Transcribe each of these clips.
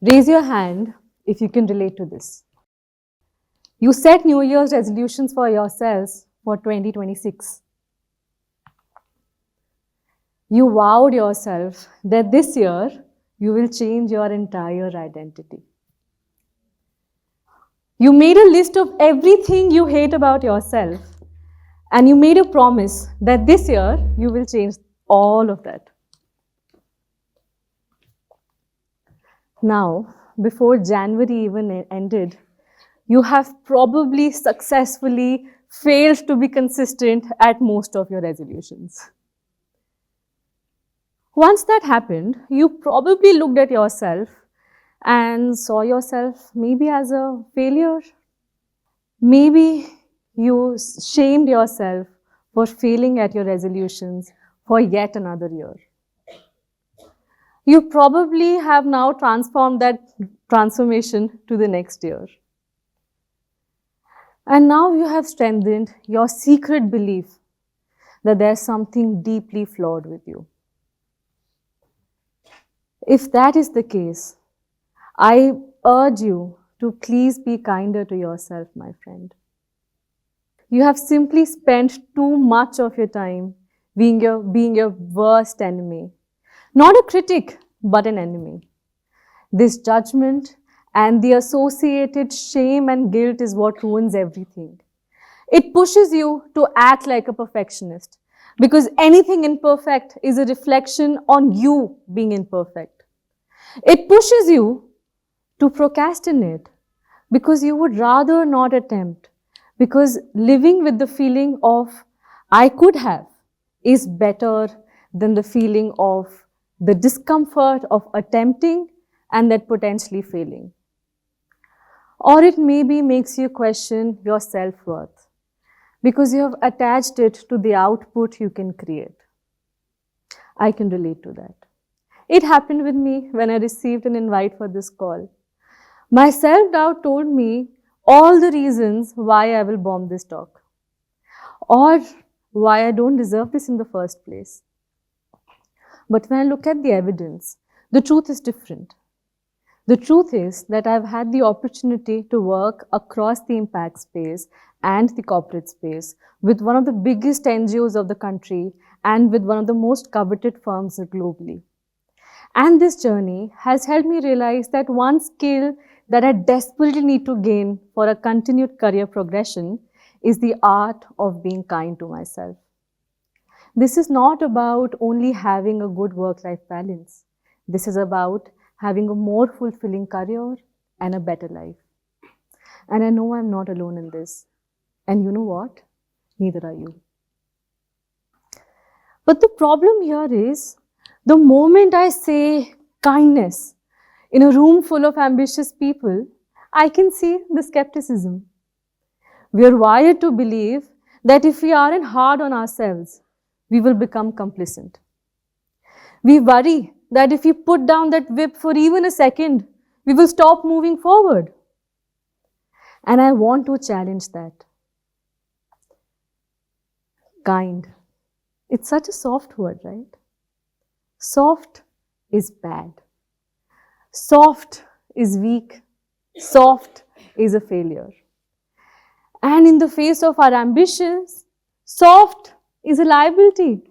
Raise your hand if you can relate to this. You set New Year's resolutions for yourselves for 2026. You vowed yourself that this year you will change your entire identity. You made a list of everything you hate about yourself, and you made a promise that this year you will change all of that. Now, before January even ended, you have probably successfully failed to be consistent at most of your resolutions. Once that happened, you probably looked at yourself and saw yourself maybe as a failure. Maybe you shamed yourself for failing at your resolutions for yet another year. You probably have now transformed that transformation to the next year. And now you have strengthened your secret belief that there's something deeply flawed with you. If that is the case, I urge you to please be kinder to yourself, my friend. You have simply spent too much of your time being your worst enemy. Not a critic, but an enemy. This judgment and the associated shame and guilt is what ruins everything. It pushes you to act like a perfectionist because anything imperfect is a reflection on you being imperfect. It pushes you to procrastinate because you would rather not attempt, because living with the feeling of I could have is better than the feeling of the discomfort of attempting and that potentially failing. Or it maybe makes you question your self-worth because you have attached it to the output you can create. I can relate to that. It happened with me when I received an invite for this call. My self-doubt told me all the reasons why I will bomb this talk or why I don't deserve this in the first place. But when I look at the evidence, the truth is different. The truth is that I've had the opportunity to work across the impact space and the corporate space with one of the biggest NGOs of the country and with one of the most coveted firms globally. And this journey has helped me realize that one skill that I desperately need to gain for a continued career progression is the art of being kind to myself. This is not about only having a good work-life balance. This is about having a more fulfilling career and a better life. And I know I'm not alone in this. And you know what? Neither are you. But the problem here is, the moment I say kindness in a room full of ambitious people, I can see the skepticism. We are wired to believe that if we aren't hard on ourselves, we will become complacent. We worry that if we put down that whip for even a second, we will stop moving forward. And I want to challenge that. Kind. It's such a soft word, right? Soft is bad. Soft is weak. Soft is a failure. And in the face of our ambitions, soft is a liability.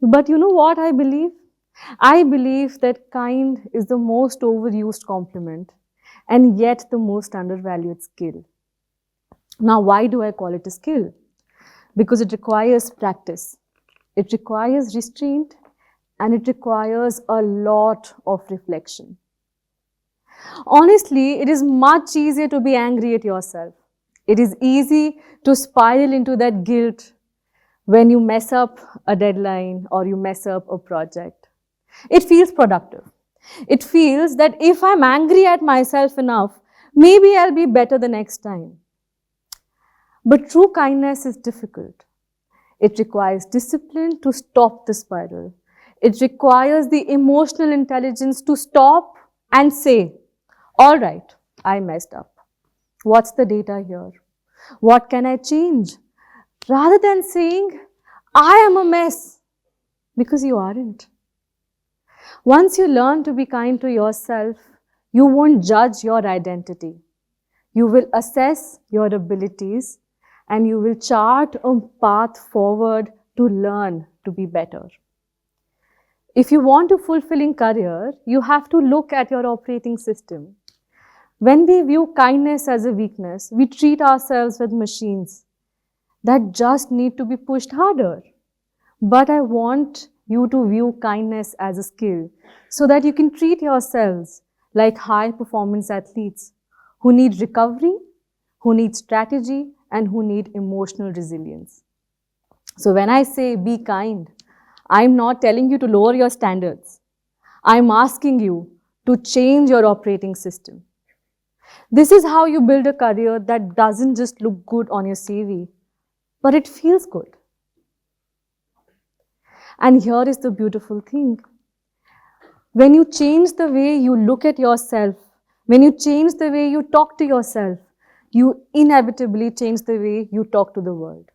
But you know what I believe? I believe that kind is the most overused compliment and yet the most undervalued skill. Now, why do I call it a skill? Because it requires practice. It requires restraint and it requires a lot of reflection. Honestly, it is much easier to be angry at yourself. It is easy to spiral into that guilt when you mess up a deadline or you mess up a project. It feels productive. It feels that if I'm angry at myself enough, maybe I'll be better the next time. But true kindness is difficult. It requires discipline to stop the spiral. It requires the emotional intelligence to stop and say, all right, I messed up. What's the data here? What can I change? Rather than saying, I am a mess, because you aren't. Once you learn to be kind to yourself, You won't judge your identity. You will assess your abilities and you will chart a path forward to learn to be better. If you want a fulfilling career, you have to look at your operating system. When we view kindness as a weakness, we treat ourselves with machines that just need to be pushed harder. But I want you to view kindness as a skill so that you can treat yourselves like high performance athletes who need recovery, who need strategy, and who need emotional resilience. So when I say be kind, I'm not telling you to lower your standards. I'm asking you to change your operating system. This is how you build a career that doesn't just look good on your CV, but it feels good. And here is the beautiful thing. When you change the way you look at yourself, when you change the way you talk to yourself, you inevitably change the way you talk to the world.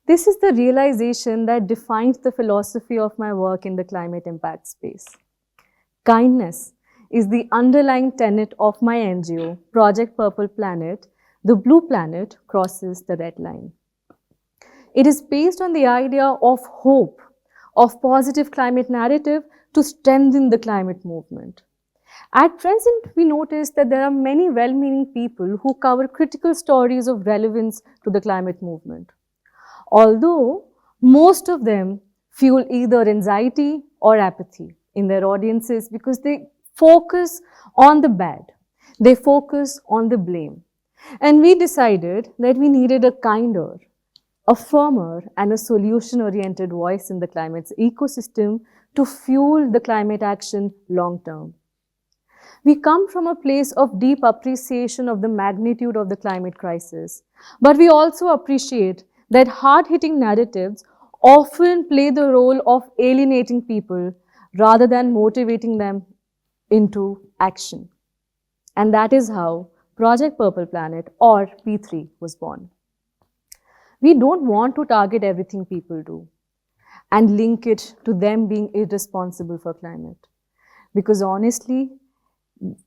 This is the realization that defines the philosophy of my work in the climate impact space. Kindness is the underlying tenet of my NGO, Project Purple Planet. The blue planet crosses the red line. It is based on the idea of hope, of positive climate narrative to strengthen the climate movement. At present, we notice that there are many well-meaning people who cover critical stories of relevance to the climate movement. Although most of them fuel either anxiety or apathy in their audiences because they focus on the bad, they focus on the blame. And we decided that we needed a kinder, a firmer and a solution-oriented voice in the climate ecosystem to fuel the climate action long-term. We come from a place of deep appreciation of the magnitude of the climate crisis, but we also appreciate that hard-hitting narratives often play the role of alienating people rather than motivating them into action. And that is how Project Purple Planet, or P3, was born. We don't want to target everything people do and link it to them being irresponsible for climate. Because honestly,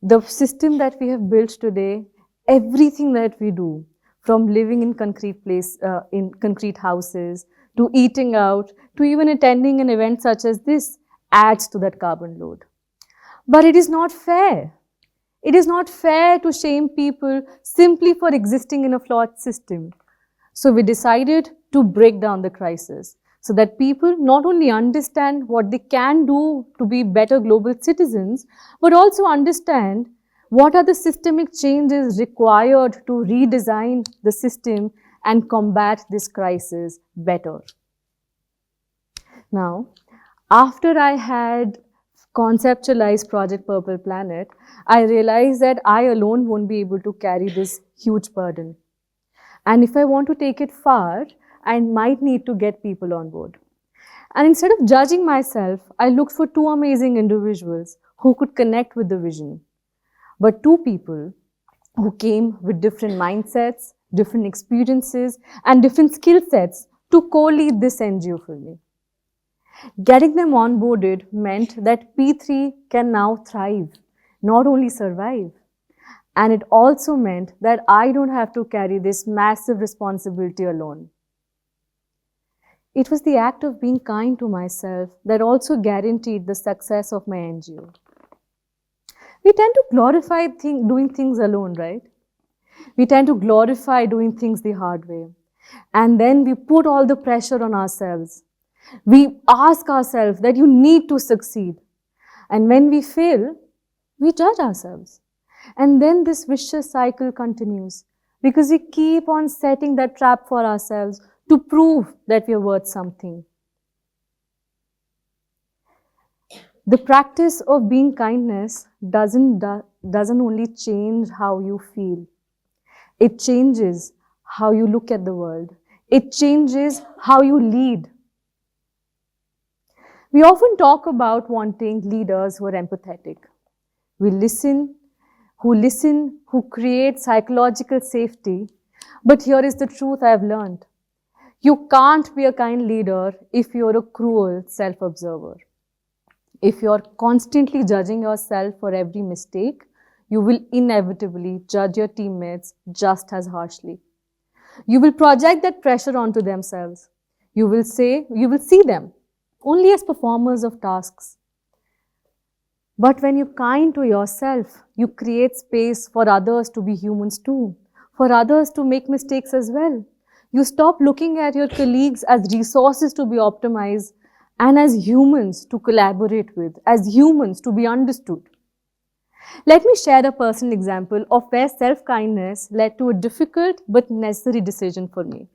the system that we have built today, everything that we do, from living in concrete houses, to eating out, to even attending an event such as this, adds to that carbon load. But it is not fair. It is not fair to shame people simply for existing in a flawed system. So we decided to break down the crisis so that people not only understand what they can do to be better global citizens, but also understand what are the systemic changes required to redesign the system and combat this crisis better. Now, after I had conceptualized Project Purple Planet, I realized that I alone won't be able to carry this huge burden. And if I want to take it far, I might need to get people on board. And instead of judging myself, I looked for two amazing individuals who could connect with the vision. But two people who came with different mindsets, different experiences, and different skill sets to co-lead this NGO for me. Getting them onboarded meant that P3 can now thrive, not only survive. And it also meant that I don't have to carry this massive responsibility alone. It was the act of being kind to myself that also guaranteed the success of my NGO. We tend to glorify doing things alone, right? We tend to glorify doing things the hard way. And then we put all the pressure on ourselves. We ask ourselves that you need to succeed. And when we fail, we judge ourselves. And then this vicious cycle continues because we keep on setting that trap for ourselves to prove that we are worth something. The practice of being kindness doesn't only change how you feel. It changes how you look at the world. It changes how you lead. We often talk about wanting leaders who are empathetic. Who create psychological safety. But here is the truth I have learned. You can't be a kind leader if you're a cruel self-observer. If you're constantly judging yourself for every mistake, you will inevitably judge your teammates just as harshly. You will project that pressure onto themselves. You will see them only as performers of tasks. But when you're kind to yourself, you create space for others to be humans too, for others to make mistakes as well. You stop looking at your colleagues as resources to be optimized and as humans to collaborate with, as humans to be understood. Let me share a personal example of where self-kindness led to a difficult but necessary decision for me.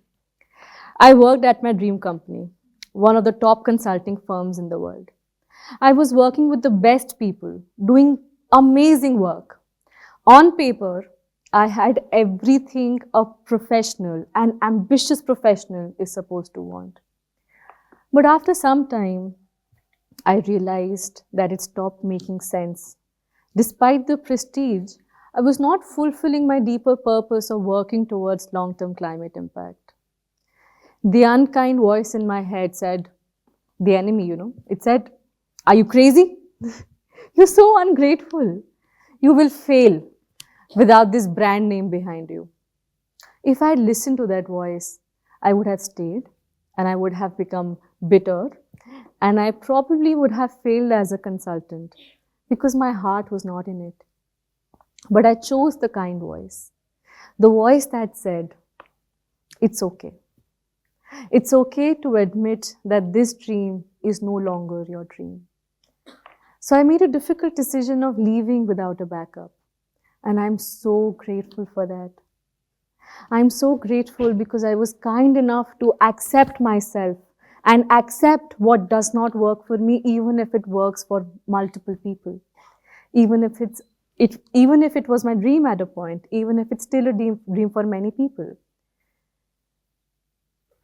I worked at my dream company, one of the top consulting firms in the world. I was working with the best people, doing amazing work. On paper, I had everything a professional, an ambitious professional is supposed to want. But after some time, I realized that it stopped making sense. Despite the prestige, I was not fulfilling my deeper purpose of working towards long-term climate impact. The unkind voice in my head said, the enemy, it said, are you crazy? You're so ungrateful. You will fail without this brand name behind you. If I had listened to that voice, I would have stayed and I would have become bitter and I probably would have failed as a consultant because my heart was not in it. But I chose the kind voice, the voice that said, it's okay. It's okay to admit that this dream is no longer your dream. So I made a difficult decision of leaving without a backup. And I'm so grateful for that. I'm so grateful because I was kind enough to accept myself and accept what does not work for me, even if it works for multiple people. Even if it was my dream at a point, even if it's still a dream for many people.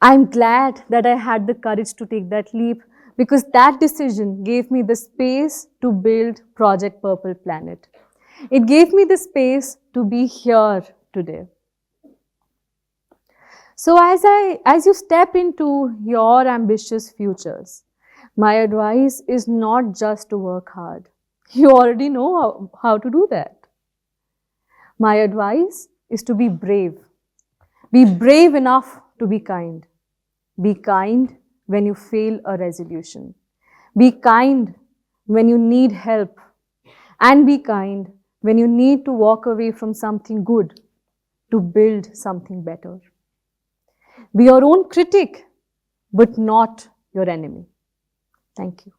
I'm glad that I had the courage to take that leap because that decision gave me the space to build Project Purple Planet. It gave me the space to be here today. So as you step into your ambitious futures, my advice is not just to work hard. You already know how to do that. My advice is to be brave. Be brave enough to be kind. Be kind when you fail a resolution. Be kind when you need help. And be kind when you need to walk away from something good to build something better. Be your own critic, but not your enemy. Thank you.